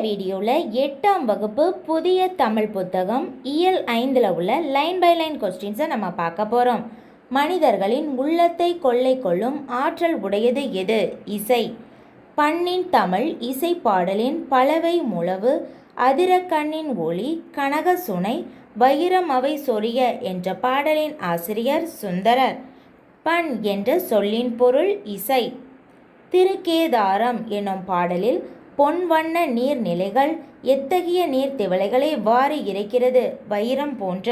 வீடியோவில் 8ஆம் வகுப்பு புதிய தமிழ் புத்தகம் இயல் 5ல் உள்ள லைன் பை லைன் கொஸ்டின்ஸை நம்ம பார்க்க போகிறோம். மனிதர்களின் உள்ளத்தை கொள்ளை கொள்ளும் ஆற்றல் உடையது எது? இசை. பண்ணின் தமிழ் இசை பாடலின் பலவை முழவு அதிர கண்ணின் ஒளி கனக சுனை வைரம் அவை சொரிய என்ற பாடலின் ஆசிரியர் சுந்தரர். பண் என்ற சொல்லின் பொருள் இசை. திருக்கேதாரம் என்னும் பாடலில் பொன்வண்ண நீர்நிலைகள் எத்தகைய நீர்த்திவளைகளை வாரி இறைக்கிறது? வைரம் போன்ற.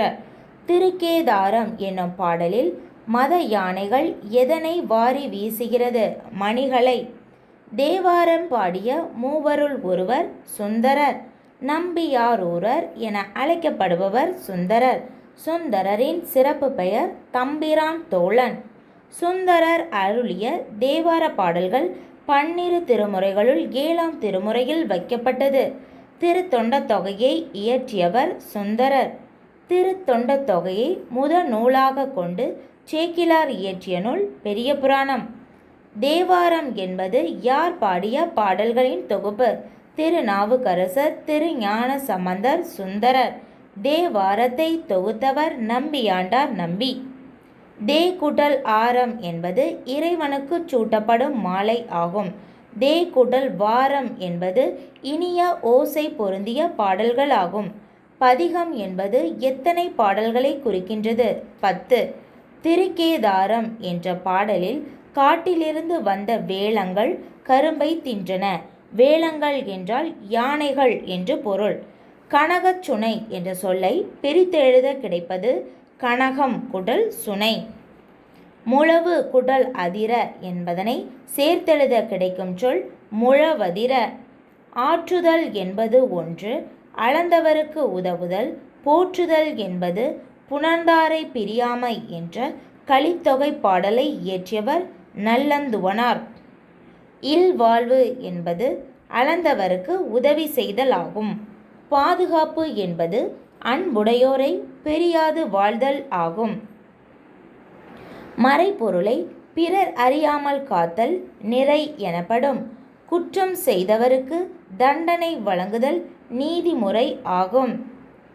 திருக்கேதாரம் என்னும் பாடலில் மத யானைகள் எதனை வாரி வீசுகிறது? மணிகளை. தேவாரம் பாடிய மூவருள் ஒருவர் சுந்தரர். நம்பியாரூரர் என அழைக்கப்படுபவர் சுந்தரர். சுந்தரரின் சிறப்பு பெயர் தம்பிரான் தோழன். சுந்தரர் அருளிய தேவார பாடல்கள் 12 திருமுறைகளுள் 7ஆம் திருமுறையில் வைக்கப்பட்டது. திருத்தொண்ட தொகையை இயற்றியவர் சுந்தரர். திருத்தொண்ட தொகையை முதல் நூலாக கொண்டு சேக்கிழார் இயற்றிய நூல் பெரிய புராணம். தேவாரம் என்பது யார் பாடிய பாடல்களின் தொகுப்பு? திருநாவுக்கரசர், திருஞான சம்பந்தர், சுந்தரர். தேவாரத்தை தொகுத்தவர் நம்பியாண்டார் நம்பி. தே கூட்டல் ஆரம் என்பது இறைவனுக்கு சூட்டப்படும் மாலை ஆகும். தே கூட்டல் வாரம் என்பது இனிய ஓசை பொருந்திய பாடல்கள் ஆகும். பதிகம் என்பது எத்தனை பாடல்களை குறிக்கின்றது? 10. திருக்கேதாரம் என்ற பாடலில் காட்டிலிருந்து வந்த வேலங்கள் கரும்பை தின்றன. வேலங்கள் என்றால் யானைகள் என்று பொருள். கனகச் சுனை என்ற சொல்லை பிரித்தெழுத கிடைப்பது கனகம் குடல் சுனை. முழவு குடல் அதிர என்பதனை சேர்த்தெழுத கிடைக்கும் சொல் முழவதிர. ஆற்றுதல் என்பது ஒன்று, அளந்தவருக்கு உதவுதல். போற்றுதல் என்பது புணர்ந்தாரை பிரியாமை என்ற கலித்தொகை பாடலை இயற்றியவர் நல்லந்துவனார். இல்வாழ்வு என்பது அளந்தவருக்கு உதவி செய்தல் ஆகும். பாதுகாப்பு என்பது அன்புடையோரை பிரியாது வாழ்தல் ஆகும். மறைப்பொருளை பிறர் அறியாமல் காத்தல் நிறை எனப்படும். குற்றம் செய்தவருக்கு தண்டனை வழங்குதல் நீதிமுறை ஆகும்.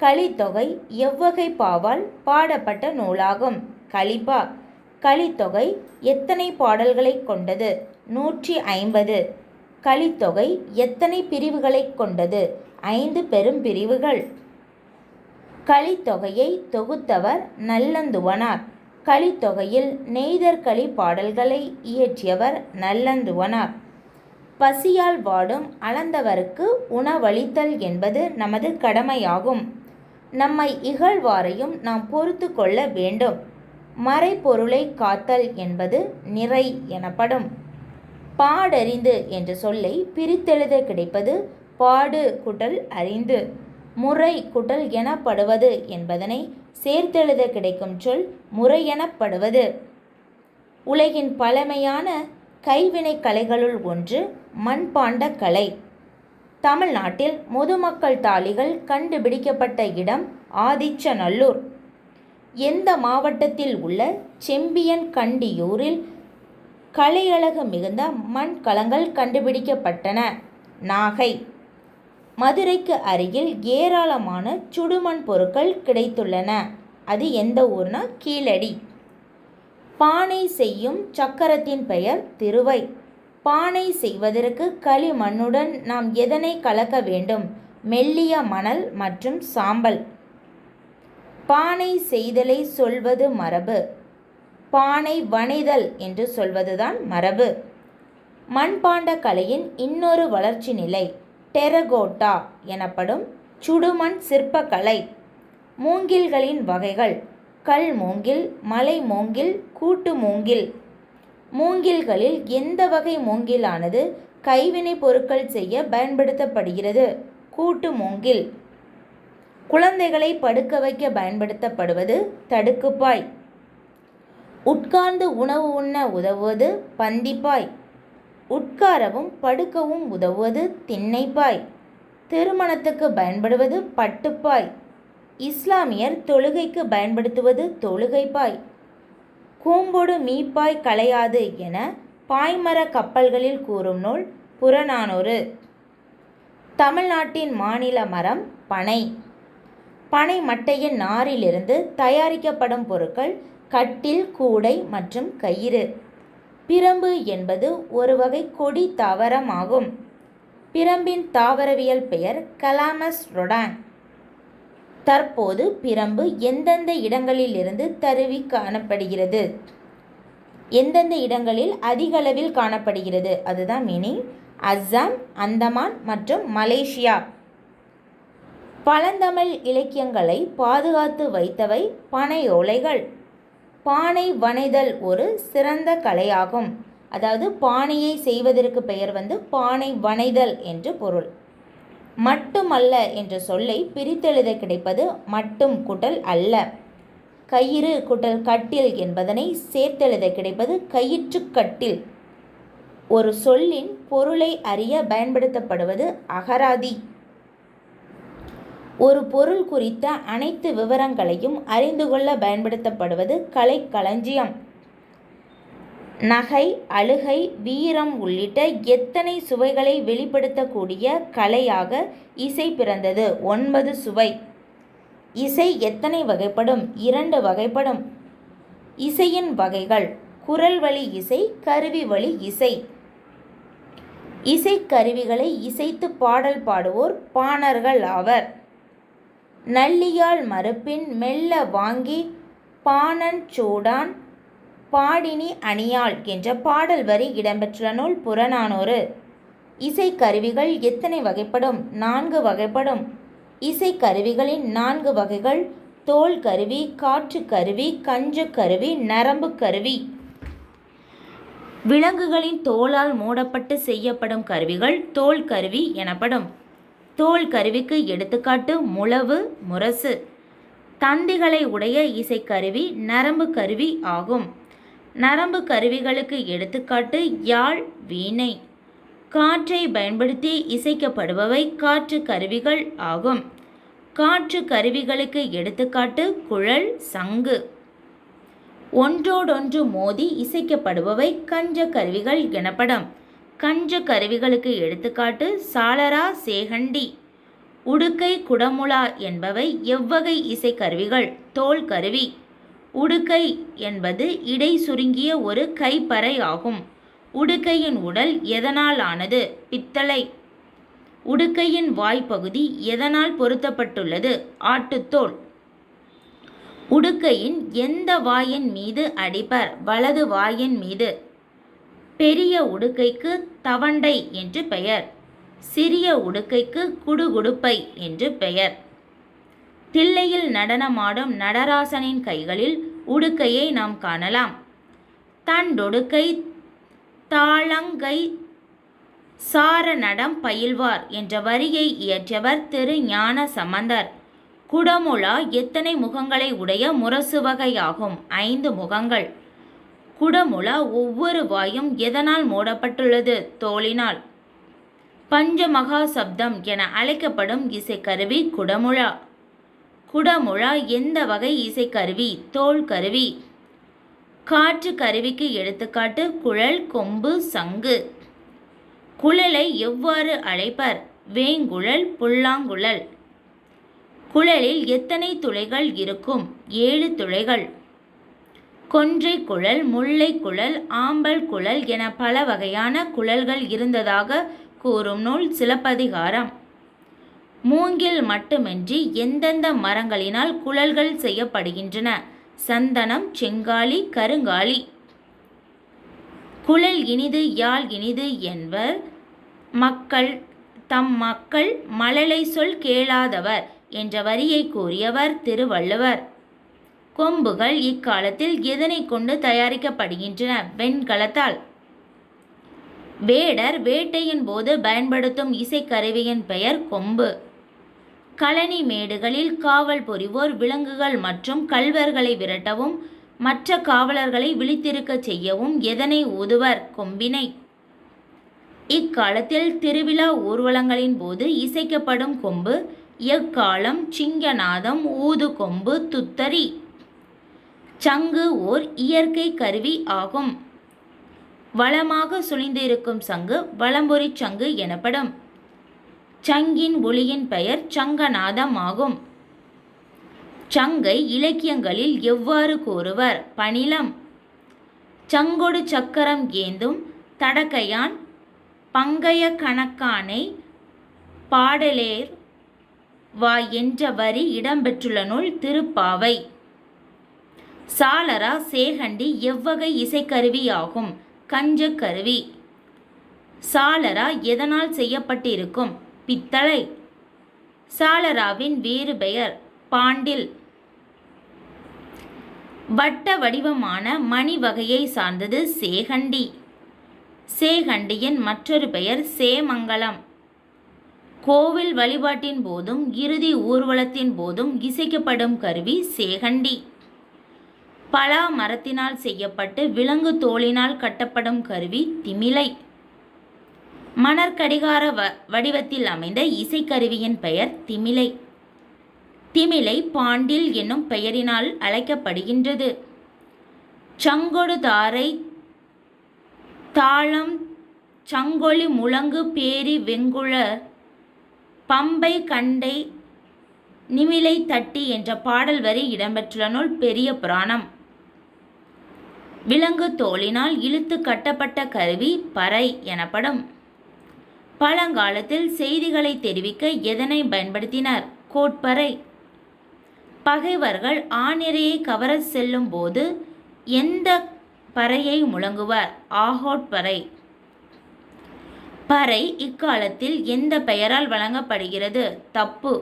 கலித்தொகை எவ்வகை பாவால் பாடப்பட்ட நூலாகும்? கலிப்பா. கலித்தொகை எத்தனை பாடல்களை கொண்டது? 150. கலித்தொகை எத்தனை பிரிவுகளை கொண்டது? 5 பெரும் பிரிவுகள். கலித்தொகையை தொகுத்தவர் நல்லந்துவனார். கலித்தொகையில் நெய்தற்களி பாடல்களை இயற்றியவர் நல்லந்துவனார். பசியால் வாடும் அளந்தவருக்கு உணவளித்தல் என்பது நமது கடமையாகும். நம்மை இகழ்வாரையும் நாம் பொறுத்து கொள்ள வேண்டும். மறைப்பொருளை காத்தல் என்பது நிறை எனப்படும். பாடறிந்து என்ற சொல்லை பிரித்தெழுத கிடைப்பது பாடு குடல் அறிந்து. முறை குடல் எனப்படுவது என்பதனை சேர்த்தெழுத கிடைக்கும் சொல் முறை எனப்படுவது. உலகின் பழமையான கைவினை கலைகளுள் ஒன்று மண்பாண்ட கலை. தமிழ்நாட்டில் முதுமக்கள் தாழிகள் கண்டுபிடிக்கப்பட்ட இடம் ஆதிச்சநல்லூர். எந்த மாவட்டத்தில் உள்ள செம்பியன் கண்டியூரில் கலையழகு மிகுந்த மண்கலங்கள் கண்டுபிடிக்கப்பட்டன? நாகை. மதுரைக்கு அருகில் ஏராளமான சுடுமண் பொருட்கள் கிடைத்துள்ளன. அது எந்த ஊர்னா கீழடி. பானை செய்யும் சக்கரத்தின் பெயர் திருவை. பானை செய்வதற்கு களிமண்ணுடன் நாம் எதனை கலக்க வேண்டும்? மெல்லிய மணல் மற்றும் சாம்பல். பானை செய்தலை சொல்வது மரபு. பானை வனைதல் என்று சொல்வதுதான் மரபு. மண்பாண்ட கலையின் இன்னொரு வளர்ச்சி நிலை டெரகோட்டா எனப்படும் சுடுமண் சிற்பக்கலை. மூங்கில்களின் வகைகள் கல் மூங்கில், மலை மூங்கில், கூட்டு மூங்கில். மூங்கில்களில் எந்த வகை மூங்கிலானது கைவினை பொருட்கள் செய்ய பயன்படுத்தப்படுகிறது? கூட்டு மூங்கில். குழந்தைகளை படுக்க வைக்க பயன்படுத்தப்படுவது தடுக்குப்பாய். உட்கார்ந்து உணவு உண்ண உதவுவது பந்திப்பாய். உட்காரவும் படுக்கவும் உதவுவது திண்ணைப்பாய். திருமணத்துக்கு பயன்படுவது பட்டுப்பாய். இஸ்லாமியர் தொழுகைக்கு பயன்படுத்துவது தொழுகைப்பாய். கூம்பொடு மீப்பாய் களையாது என பாய்மர கப்பல்களில் கூறும் நூல் புறநானூறு. தமிழ்நாட்டின் மாநில மரம் பனை. பனை மட்டையின் நாரிலிருந்து தயாரிக்கப்படும் பொருட்கள் கட்டில், கூடை மற்றும் கயிறு. பிரம்பு என்பது ஒரு வகை கொடி தாவரம் ஆகும். பிரம்பின் தாவரவியல் பெயர் கலாமஸ் ரொடான். தற்போது பிரம்பு எந்தெந்த இடங்களில் இருந்து தருவி காணப்படுகிறது? எந்தெந்த இடங்களில் அதிகளவில் காணப்படுகிறது? அதுதான் மீனிங். அஸ்ஸாம், அந்தமான் மற்றும் மலேசியா. பழந்தமிழ் இலக்கியங்களை பாதுகாத்து வைத்தவை பனை ஓலைகள். பானை வனைதல் ஒரு சிறந்த கலையாகும். அதாவது பானையை செய்வதற்கு பெயர் பானை வனைதல் என்று பொருள். மட்டுமல்ல என்ற சொல்லை பிரித்தெழுத கிடைப்பது மட்டும் கூட்டல் அல்ல. கயிறு கூட்டல் கட்டில் என்பதனை சேர்த்தெழுத கிடைப்பது கயிற்றுக்கட்டில். ஒரு சொல்லின் பொருளை அறிய பயன்படுத்தப்படுவது அகராதி. ஒரு பொருள் குறித்த அனைத்து விவரங்களையும் அறிந்து கொள்ள பயன்படுத்தப்படுவது கலைக்களஞ்சியம். நகை, அழுகை, வீரம் உள்ளிட்ட எத்தனை சுவைகளை வெளிப்படுத்தக்கூடிய கலையாக இசை பிறந்தது? 9 சுவை. இசை எத்தனை வகைப்படும்? 2 வகைப்படும். இசையின் வகைகள்: குரல் வழி இசை, கருவி வழி இசை. இசைக்கருவிகளை இசைத்து பாடல் பாடுவோர் பாணர்கள் ஆவர். நல்லியாழ் மருப்பின் மெல்ல வாங்கி பாணன் சூடான் பாடினி அணியாள் என்ற பாடல் வரி இடம்பெற்ற நூல் புறநானூறு. இசைக்கருவிகள் எத்தனை வகைப்படும்? 4 வகைப்படும். இசைக்கருவிகளின் 4 வகைகள்: தோல் கருவி, காற்று கருவி, கஞ்சு கருவி, நரம்பு கருவி. விலங்குகளின் தோலால் மூடப்பட்டு செய்யப்படும் கருவிகள் தோல் கருவி எனப்படும். தோல் கருவிக்கு எடுத்துக்காட்டு முழவு, முரசு. தந்திகளை உடைய இசைக்கருவி நரம்பு கருவி ஆகும். நரம்பு கருவிகளுக்கு எடுத்துக்காட்டு யாழ், வீணை. காற்றை பயன்படுத்தி இசைக்கப்படுபவை காற்று கருவிகள் ஆகும். காற்று கருவிகளுக்கு எடுத்துக்காட்டு குழல், சங்கு. ஒன்றோடொன்று மோதி இசைக்கப்படுபவை கஞ்ச கருவிகள் எனப்படும். கஞ்ச கருவிகளுக்கு எடுத்துக்காட்டு சாளரா, சேகண்டி. உடுக்கை, குடமுழா என்பவை எவ்வகை இசைக்கருவிகள்? தோல் கருவி. உடுக்கை என்பது இடை சுருங்கிய ஒரு கைப்பறை ஆகும். உடுக்கையின் உடல் எதனால் ஆனது? பித்தளை. உடுக்கையின் வாய்ப்பகுதி எதனால் பொருத்தப்பட்டுள்ளது? ஆட்டுத்தோல். உடுக்கையின் எந்த வாயின் மீது அடிப்பர்? வலது வாயின் மீது. பெரிய உடுக்கைக்கு தவண்டை என்று பெயர். சிறிய உடுக்கைக்கு குடுகுடுப்பை என்று பெயர். தில்லையில் நடனமாடும் நடராசனின் கைகளில் உடுக்கையை நாம் காணலாம். தண்டொடுக்கை தாளங்கை சார நடம் பயில்வார் என்ற வரியை இயற்றியவர் திரு ஞான சம்பந்தர். குடமுழா எத்தனை முகங்களை உடைய முரசு வகையாகும்? 5 முகங்கள். குடமுழா ஒவ்வொரு வாயும் எதனால் மூடப்பட்டுள்ளது? தோலினால். பஞ்சமகா சப்தம் என அழைக்கப்படும் இசைக்கருவி குடமுழா. குடமுழா எந்த வகை இசைக்கருவி? தோல் கருவி. காற்று கருவிக்கு எடுத்துக்காட்டு குழல், கொம்பு, சங்கு. குழலை எவ்வாறு அழைப்பர்? வேங்குழல், புல்லாங்குழல். குழலில் எத்தனை துளைகள் இருக்கும்? 7 துளைகள். கொன்றை குழல், முல்லை குழல், ஆம்பல் குழல் என பல வகையான குழல்கள் இருந்ததாக கூறும் நூல் சிலப்பதிகாரம். மூங்கில் மட்டுமின்றி எந்தெந்த மரங்களினால் குழல்கள் செய்யப்படுகின்றன? சந்தனம், செங்காலி, கருங்காலி. குழல் இனிது, யாழ் இனிது என்பர் தம் மக்கள் மழலை சொல் கேளாதவர் என்ற வரியை கூறியவர் திருவள்ளுவர். கொம்புகள் இக்காலத்தில் எதனை கொண்டு தயாரிக்கப்படுகின்றன? வெண்கலத்தால். வேடர் வேட்டையின் போது பயன்படுத்தும் இசைக்கருவியின் பெயர் கொம்பு. கழனி மேடுகளில் காவல் புரிவோர் விலங்குகள் மற்றும் கள்வர்களை விரட்டவும் மற்ற காவலர்களை விழித்திருக்கச் செய்யவும் எதனை ஊதுவர்? கொம்பினை. இக்காலத்தில் திருவிழா ஊர்வலங்களின் போது இசைக்கப்படும் கொம்பு எக்காலம், சிங்கநாதம், ஊது கொம்பு, துத்தரி. சங்கு ஓர் இயற்கை கருவி ஆகும். வளமாக சுழிந்து இருக்கும் சங்கு வலம்புரி சங்கு எனப்படும். சங்கின் ஒலியின் பெயர் சங்கநாதம் ஆகும். சங்கை இலக்கியங்களில் எவ்வாறு கூறுவர்? பணிலம். சங்கொடு சக்கரம் ஏந்தும் தடக்கையான் பங்கய கணக்கானை பாடலேர் வா என்ற வரி இடம்பெற்றுள்ள நூல் திருப்பாவை. சாளரா சேகண்டி எவ்வகை இசைக்கருவி ஆகும்? கஞ்சக்கருவி. சாளரா எதனால் செய்யப்பட்டிருக்கும்? பித்தளை. சாளராவின் வேறு பெயர் பாண்டில். வட்ட வடிவமான மணி வகையை சார்ந்தது சேகண்டி. சேகண்டியின் மற்றொரு பெயர் சேமங்கலம். கோவில் வழிபாட்டின் போதும் இறுதி ஊர்வலத்தின் போதும் இசைக்கப்படும் கருவி சேகண்டி. பலா மரத்தினால் செய்யப்பட்டு விலங்கு தோலினால் கட்டப்படும் கருவி திமிலை. மணற்கடிகார வடிவத்தில் அமைந்த இசைக்கருவியின் பெயர் திமிலை. திமிலை பாண்டில் என்னும் பெயரினால் அழைக்கப்படுகின்றது. சங்கொடு தாரை தாளம் சங்கொலி முழங்கு பேரி வெங்குழர் பம்பை கண்டை நிமிலை தட்டி என்ற பாடல் வரி இடம்பெற்றுள்ள நூல் பெரிய புராணம். விலங்கு தோலினால் இழுத்து கட்டப்பட்ட கருவி பறை எனப்படும். பழங்காலத்தில் செய்திகளை தெரிவிக்க எதனை பயன்படுத்தினர்? கோட்பறை. பகைவர்கள் ஆணிரையை கவர செல்லும் போது எந்த பறையை முழங்குவர்? ஆகோட்பறை. பறை இக்காலத்தில் எந்த பெயரால் வழங்கப்படுகிறது? தப்பு.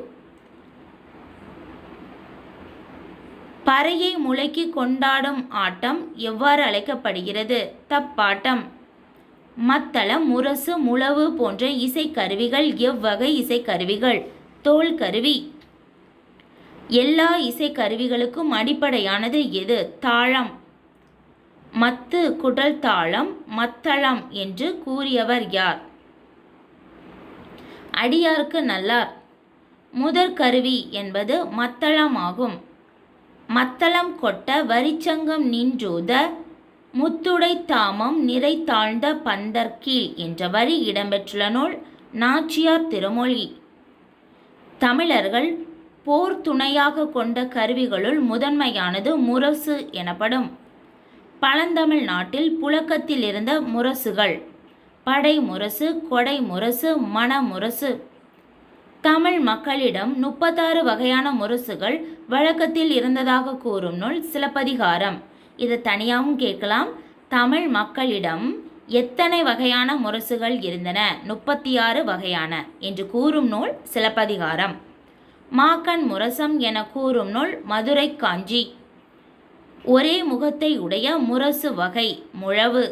பறையை முழக்கி கொண்டாடும் ஆட்டம் எவ்வாறு அழைக்கப்படுகிறது? தப்பாட்டம். மத்தளம், முரசு, முழவு போன்ற இசைக்கருவிகள் எவ்வகை இசைக்கருவிகள்? தோல் கருவி. எல்லா இசைக்கருவிகளுக்கும் அடிப்படையானது எது? தாளம். மத்து குடல் தாளம் மத்தளம் என்று கூறியவர் யார்? அடியார்க்கு நல்லார். முதற் கருவி என்பது மத்தளம் ஆகும். மத்தளம் கொட்ட வரிச்சங்கம் நின்றூத முத்துடை தாமம் நிறை தாழ்ந்த பந்தர்கீழ் என்ற வரி இடம்பெற்றுள்ள நூல் நாச்சியார் திருமொழி. தமிழர்கள் போர் துணையாக கொண்ட கருவிகளுள் முதன்மையானது முரசு எனப்படும். பழந்தமிழ் நாட்டில் புழக்கத்தில் இருந்த முரசுகள் படை முரசு, கொடை முரசு, மண முரசு. தமிழ் மக்களிடம் 36 வகையான முரசுகள் வழக்கத்தில் இருந்ததாக கூறும் நூல் சிலப்பதிகாரம். இது தனியாகவும் கேட்கலாம். தமிழ் மக்களிடம் எத்தனை வகையான முரசுகள் இருந்தன? 36 வகையான என்று கூறும் நூல் சிலப்பதிகாரம். மாக்கண் முரசம் என கூறும் நூல் மதுரை காஞ்சி. ஒரே முகத்தை உடைய முரசு வகை முழவு.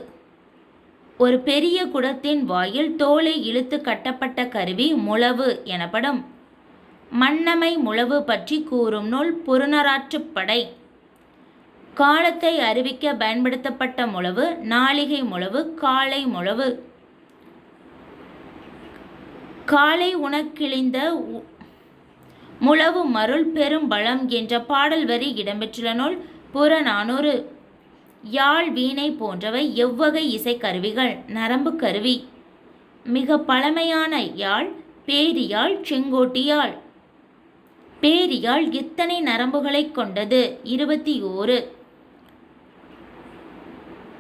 ஒரு பெரிய குடத்தின் வாயில் தோலை இழுத்து கட்டப்பட்ட கருவி முழவு எனப்படும். மன்னமை முழவு பற்றி கூறும் நூல் பொருநராற்றுப்படை. காலத்தை அறிவிக்க பயன்படுத்தப்பட்ட முழவு நாளிகை முழவு, காலை முழவு. காலை உனக்கிழிந்த முழவு மருள் பெரும்பழம் என்ற பாடல் வரி இடம்பெற்றுள்ள நூல் புறநானூறு. யாழ், வீணை போன்றவை எவ்வகை இசைக்கருவிகள்? நரம்பு கருவி. மிக பழமையான யாழ் பேரியாழ், செங்கோட்டியாழ். பேரியாழ் எத்தனை நரம்புகளை கொண்டது? 21.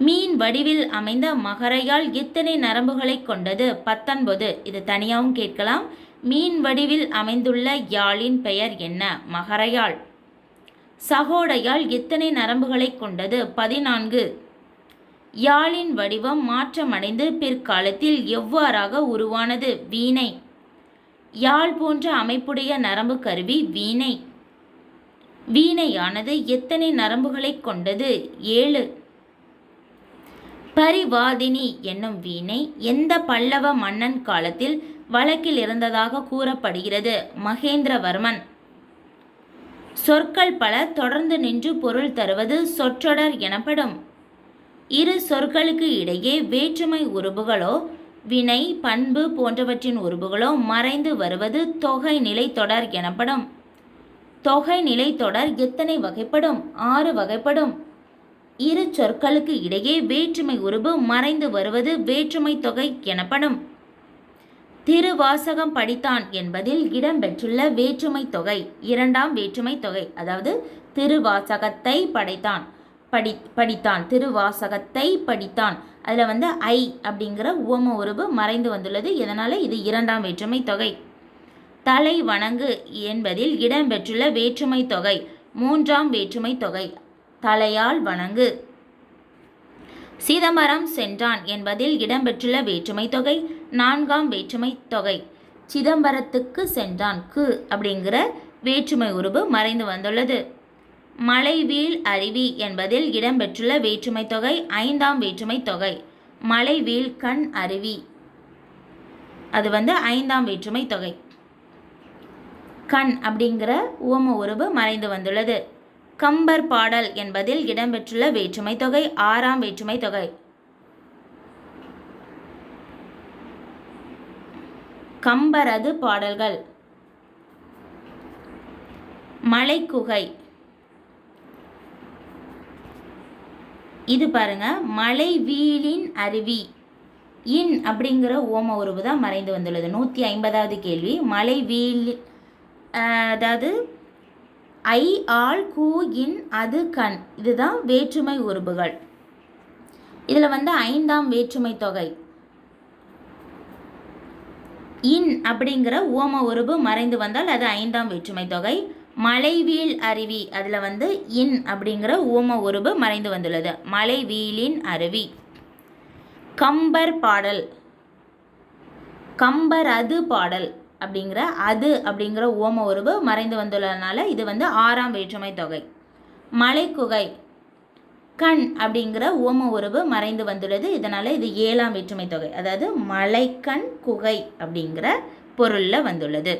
மீன் வடிவில் அமைந்த மகரையாழ் எத்தனை நரம்புகளை கொண்டது? 19. இது தனியாகவும் கேட்கலாம். மீன் வடிவில் அமைந்துள்ள யாழின் பெயர் என்ன? மகரையாழ். சகோடையாழ் எத்தனை நரம்புகளை கொண்டது? 14. யாழின் வடிவம் மாற்றமடைந்து பிற்காலத்தில் எவ்வாறாக உருவானது? வீணை. யாழ் போன்ற அமைப்புடைய நரம்பு கருவி வீணை. வீணையானது எத்தனை நரம்புகளை கொண்டது? 7. பரிவாதினி என்னும் வீணை எந்த பல்லவ மன்னன் காலத்தில் வழக்கில் இருந்ததாக கூறப்படுகிறது? மகேந்திரவர்மன். சொற்கள் பல தொடர்ந்து நின்று பொருள் தருவது சொற்றொடர் எனப்படும். இரு சொற்களுக்கு இடையே வேற்றுமை உருபுகளோ வினை, பண்பு போன்றவற்றின் உருபுகளோ மறைந்து வருவது தொகை நிலை தொடர் எனப்படும். தொகை நிலை தொடர் எத்தனை வகைப்படும்? 6 வகைப்படும். இரு சொற்களுக்கு இடையே வேற்றுமை உருபு மறைந்து வருவது வேற்றுமை தொகை எனப்படும். திருவாசகம் படித்தான் என்பதில் இடம்பெற்றுள்ள வேற்றுமை தொகை இரண்டாம் வேற்றுமை தொகை. அதாவது திருவாசகத்தை படித்தான் திருவாசகத்தை படித்தான். அதில் ஐ அப்படிங்கிற உவம உருவு மறைந்து வந்துள்ளது. இதனால் இது இரண்டாம் வேற்றுமை தொகை. தலை வணங்கு என்பதில் இடம்பெற்றுள்ள வேற்றுமை தொகை மூன்றாம் வேற்றுமை தொகை. தலையால் வணங்கு. சிதம்பரம் சென்றான் என்பதில் இடம்பெற்றுள்ள வேற்றுமை தொகை நான்காம் வேற்றுமை தொகை. சிதம்பரத்துக்கு சென்றான் கு அப்படிங்கிற வேற்றுமை உருவு மறைந்து வந்துள்ளது. மலைவீழ் அருவி என்பதில் இடம்பெற்றுள்ள வேற்றுமை தொகை ஐந்தாம் வேற்றுமை தொகை. மலைவீழ் கண் அருவி அது ஐந்தாம் வேற்றுமை தொகை. கண் அப்படிங்கிற உவம உருவு மறைந்து வந்துள்ளது. கம்பர் பாடல் என்பதில் இடம்பெற்றுள்ள வேற்றுமை தொகை ஆறாம் வேற்றுமை தொகை. கம்பரது பாடல்கள். மலைக்குகை இது பாருங்க, மலை வீழின் அருவி இன் அப்படிங்கிற ஓம உருவு தான் மறைந்து வந்துள்ளது. 150வது கேள்வி. மலை வீழ் அதாவது ஐ ஆள் கூ இன் அது கண் இதுதான் வேற்றுமை உருபுகள். இதில் ஐந்தாம் வேற்றுமை தொகை. இன் அப்படிங்கிற ஓம உருபு மறைந்து வந்தால் அது ஐந்தாம் வேற்றுமை தொகை. மலைவீழ் அருவி அதில் இன் அப்படிங்கிற ஓம உருபு மறைந்து வந்துள்ளது. மலைவீழின் அருவி. கம்பர் பாடல். கம்பர் அது பாடல் அப்படிங்கிற அது அப்படிங்கிற ஓம உருவு மறைந்து வந்துள்ளதுனால இது ஆறாம் வேற்றுமை தொகை. மலைக்குகை. கண் அப்படிங்கிற ஓம உருவு மறைந்து வந்துள்ளது. இதனால் இது ஏழாம் வேற்றுமை தொகை. அதாவது மலைக்கண் குகை அப்படிங்கிற பொருளில் வந்துள்ளது.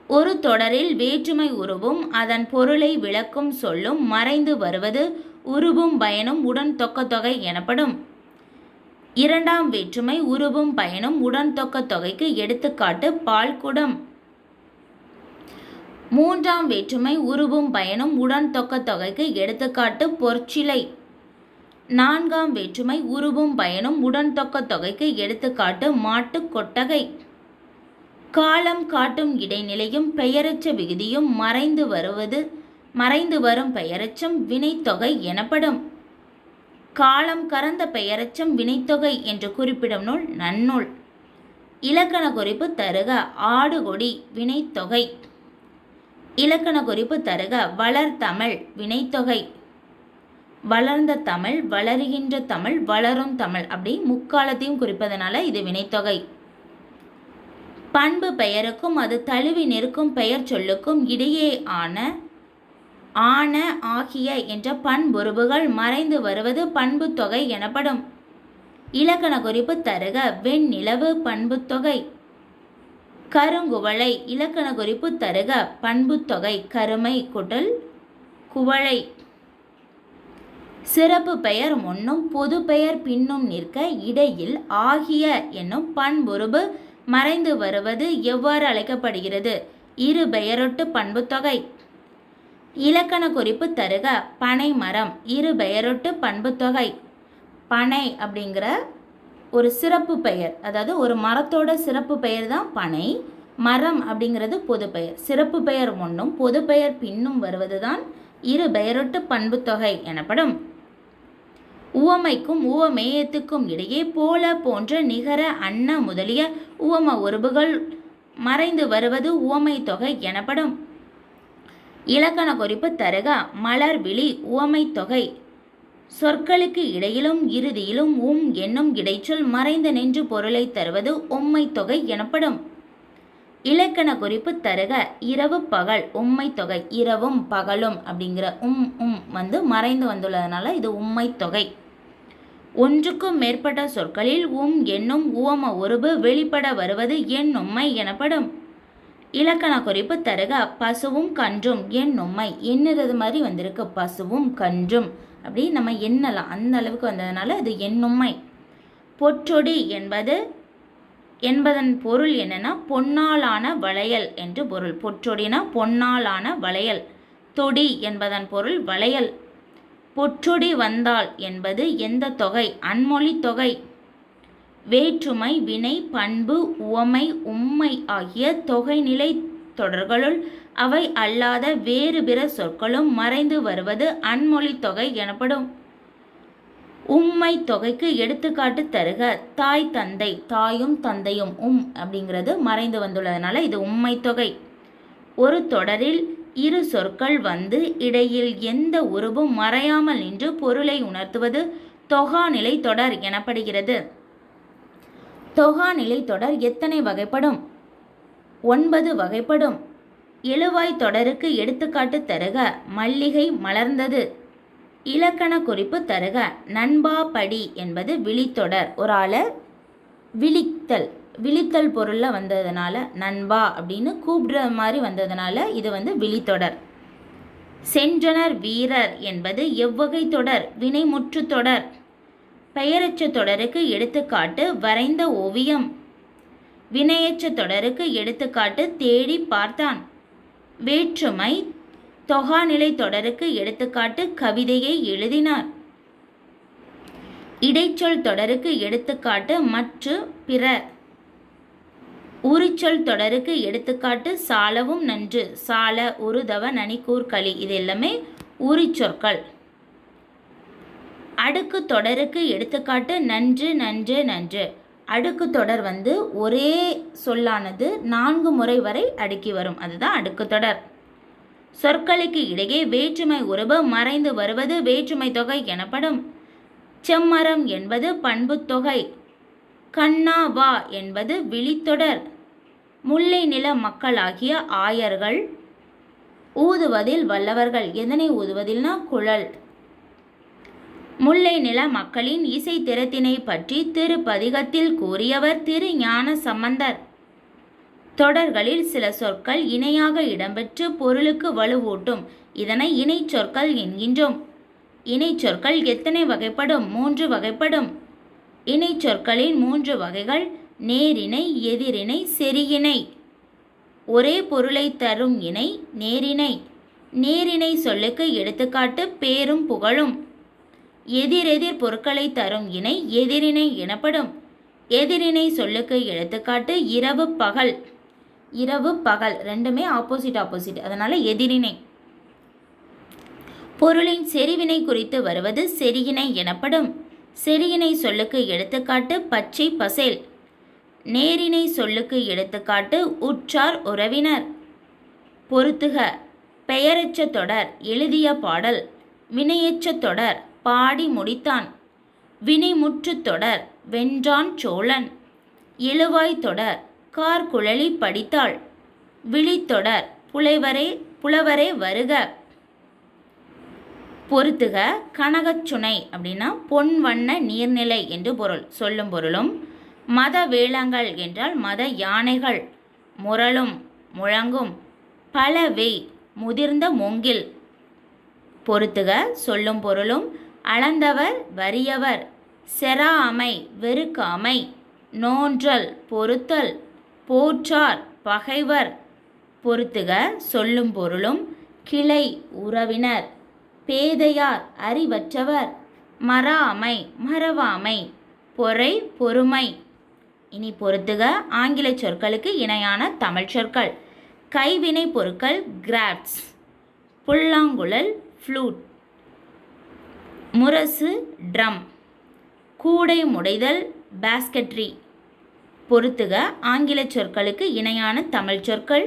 ஒரு தொடரில் வேற்றுமை உருவும் அதன் பொருளை விளக்கும் சொல்லும் மறைந்து வருவது உருவும் பயனும் உடன் தொக்கத்தொகை எனப்படும். இரண்டாம் வேற்றுமை உருவும் பயனும் உடன் தொக்கத்தொகைக்கு எடுத்துக்காட்டு பால்குடம். மூன்றாம் வேற்றுமை உருவும் பயனும் உடன் தொக்கத்தொகைக்கு எடுத்துக்காட்டு பொற்சிலை. நான்காம் வேற்றுமை உருவும் பயனும் உடன் தொக்கத்தொகைக்கு எடுத்துக்காட்டு மாட்டு கொட்டகை. காலம் காட்டும் இடைநிலையும் பெயரச்ச விகுதியும் மறைந்து வரும் பெயரச்சம் வினைத்தொகை எனப்படும். காலம் கறந்த பெயரச்சம் வினைத்தொகை என்று குறிப்பிடும் நூல் நன்னூல். இலக்கண குறிப்பு தருக. ஆடுகொடி வினைத்தொகை. இலக்கண குறிப்பு தருக. வளர்தமிழ் வினைத்தொகை. வளர்ந்த தமிழ், வளருகின்ற தமிழ், வளரும் தமிழ் அப்படி முக்காலத்தையும் குறிப்பதனால இது வினைத்தொகை. பண்பு பெயருக்கும் அது தழுவி நிற்கும் பெயர் சொல்லுக்கும் இடையே ஆன ஆகிய என்ற பண்புருவுகள் மறைந்து வருவது பண்பு தொகை எனப்படும். இலக்கண குறிப்பு தருக. வெண்ணிலவு பண்புத்தொகை. கருங்குவளை. இலக்கண குறிப்பு தருக. பண்புத்தொகை கருமை குடல் குவளை. சிறப்பு பெயர் முன்னும் பொது பெயர் பின்னும் நிற்க இடையில் ஆகிய என்னும் பண்புருவு மறைந்து வருவது எவ்வாறு அழைக்கப்படுகிறது? இரு பெயரொட்டு பண்புத்தொகை. இலக்கண குறிப்பு தருக. பனை மரம். இரு பெயரொட்டு பண்புத்தொகை. பனை அப்படிங்கிற ஒரு சிறப்பு பெயர், அதாவது ஒரு மரத்தோட சிறப்பு பெயர் தான் பனை. மரம் அப்படிங்கிறது பொது பெயர். சிறப்பு பெயர் முன்னும் பொது பெயர் பின்னும் வருவதுதான் இரு பெயரொட்டு பண்புத்தொகை எனப்படும். உவமைக்கும் உவமேயத்துக்கும் இடையே போல போன்ற நிகர அன்ன முதலிய உவம உருபுகள் மறைந்து வருவது உவமை தொகை எனப்படும். இலக்கண குறிப்பு தருக. மலர் விழி உவமை தொகை. சொற்களுக்கு இடையிலும் இறுதியிலும் என்னும் இடைச்சொல் மறைந்து நின்று பொருளை தருவது உம்மை தொகை எனப்படும். இலக்கண குறிப்பு தருக. இரவு பகல் உம்மை தொகை. இரவும் பகலும் அப்படிங்கிற மறைந்து வந்துள்ளதுனால இது உம்மை தொகை. ஒன்றுக்கும் மேற்பட்ட சொற்களில் என்னும் உவம உருபு வெளிப்பட வருவது எண்ணும்மை எனப்படும். இலக்கண குறிப்பு தருக. பசுவும் கன்றும் எண்ணும்மை. எண்ணுறது மாதிரி வந்திருக்கு. பசுவும் கன்றும் அப்படி நம்ம எண்ணலாம், அந்த அளவுக்கு வந்ததுனால அது எண்ணும்மை. பொற்றொடி என்பதன் பொருள் என்னன்னா பொன்னாலான வளையல் என்று பொருள். பொற்றொடினா பொன்னாலான வளையல். தொடி என்பதன் பொருள் வளையல். பொற்றொடி வந்தால் என்பது எந்த தொகை? அன்மொழி தொகை. வேற்றுமை, வினை, பண்பு, உவமை, உம்மை ஆகிய தொகைநிலை தொடர்களுள் அவை அல்லாத வேறு பிற சொற்களும் மறைந்து வருவது அன்மொழித் தொகை எனப்படும். உம்மை தொகைக்கு எடுத்துக்காட்டு தருக. தாய், தந்தை. தாயும் தந்தையும் அப்படிங்கிறது மறைந்து வந்துள்ளதுனால இது உம்மை தொகை. ஒரு தொடரில் இரு சொற்கள் வந்து இடையில் எந்த உருவும் மறையாமல் நின்று பொருளை உணர்த்துவது தொகாநிலை தொடர் எனப்படுகிறது. தொகாநிலை தொடர் எத்தனை வகைப்படும்? 9 வகைப்படும். எழுவாய் தொடருக்கு எடுத்துக்காட்டு தருக. மல்லிகை மலர்ந்தது. இலக்கண குறிப்பு தருக. நண்பா படி என்பது விழித்தொடர். ஒரு ஆளை விழித்தல் பொருளில் வந்ததுனால நண்பா அப்படின்னு கூப்பிடுற மாதிரி வந்ததுனால இது விழித்தொடர். சென்றனர் வீரர் என்பது எவ்வகை தொடர்? வினைமுற்று தொடர். பெயரச்ச தொடருக்கு எடுத்துக்காட்டு வரைந்த ஓவியம். வினையச்ச தொடருக்கு எடுத்துக்காட்டு தேடி பார்த்தான். வேற்றுமை தொகாநிலை தொடருக்கு எடுத்துக்காட்டு கவிதையை எழுதினார். இடைச்சொல் தொடருக்கு எடுத்துக்காட்டு மற்று பிற. உரிச்சொல் தொடருக்கு எடுத்துக்காட்டு சாலவும் நன்று. சால, உருதவ, நனிக்கூர்களி இது எல்லாமே உரிச்சொற்கள். அடுக்கு தொடருக்கு எடுத்துக்காட்டு நன்று, நன்று, நன்று. அடுக்கு தொடர் ஒரே சொல்லானது 4 முறை வரை அடுக்கி வரும். அதுதான் அடுக்கு தொடர். சொற்களுக்கு இடையே வேற்றுமை உருவு மறைந்து வருவது வேற்றுமை தொகை எனப்படும். செம்மரம் என்பது பண்புத்தொகை. கண்ணா வா என்பது விழித்தொடர். முல்லை நில மக்களாகிய ஆயர்கள் ஊதுவதில் வல்லவர்கள். எதனை ஊதுவதில்னா குழல். முல்லை நில மக்களின் இசை திறத்தினை பற்றி திருப்பதிகத்தில் கூறியவர் திருஞான சம்பந்தர். தொடர்களில் சில சொற்கள் இணையாக இடம்பெற்று பொருளுக்கு வலுவூட்டும். இதனை இணை சொற்கள் என்கின்றோம். இணை சொற்கள் எத்தனை வகைப்படும்? 3 வகைப்படும். இணை சொற்களின் 3 வகைகள் நேரிணை, எதிரிணை, செரியிணை. ஒரே பொருளை தரும் இணை நேரிணை. நேரிணை சொல்லுக்கு எடுத்துக்காட்டு பேரும் புகழும். எதிரெதிர் பொருட்களை தரும் இணை எதிரிணை எனப்படும். எதிரிணை சொல்லுக்கு எடுத்துக்காட்டு இரவு, பகல். இரவு, பகல் ரெண்டுமே ஆப்போசிட், அதனால எதிரிணை. பொருளின் செறிவினை குறித்து வருவது செரியிணை எனப்படும். செரியிணை சொல்லுக்கு எடுத்துக்காட்டு பச்சை, பசேல். நேரிணை சொல்லுக்கு எடுத்துக்காட்டு உற்றார், உறவினர். பொறுத்துக. பெயரச்ச தொடர் எழுதிய பாடல். வினையச்ச தொடர் பாடி முடித்தான். வினைமுற்று தொடர் வென்றான் சோழன். எழுவாய் தொடர் கார்குழலி படித்தாள். விழித்தொடர் புலவரே வருக. பொறுத்துக. கனகச்சுனை அப்படின்னா பொன் வண்ண நீர்நிலை என்று பொருள். சொல்லும் பொருளும். மத வேளங்கள் என்றால் மத யானைகள். முரளும், முழங்கும். பலவை முதிர்ந்த மூங்கில். பொறுத்துக. சொல்லும் பொருளும். அளந்தவர், வறியவர். செராமை, வெறுக்காமை. நோன்றல், பொறுத்தல். போற்றார், பகைவர். பொறுத்துக. சொல்லும் பொருளும். கிளை, உறவினர். பேதையார், அறிவற்றவர். மறாமை, மறவாமை. பொறை, பொறுமை. இனி பொறுத்துக. ஆங்கில சொற்களுக்கு இணையான தமிழ் சொற்கள். கைவினை பொருட்கள் கிராஃப்ட்ஸ். புல்லாங்குழல் ஃப்ளூட். முரசு ட்ரம். கூடை முடைதல் பாஸ்கட்ரி. பொறுத்துக. ஆங்கில சொற்களுக்கு இணையான தமிழ் சொற்கள்.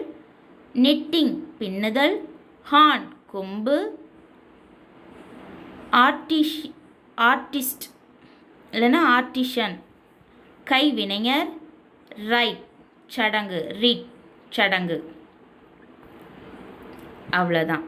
நிட்டிங் பின்னுதல். ஹார்ன் கொம்பு. ஆர்டிஸ்ட் இல்லைன்னா ஆர்டிஷன் கைவினைஞர். ரைட் சடங்கு. ரீட் சடங்கு. அவ்வளோதான்.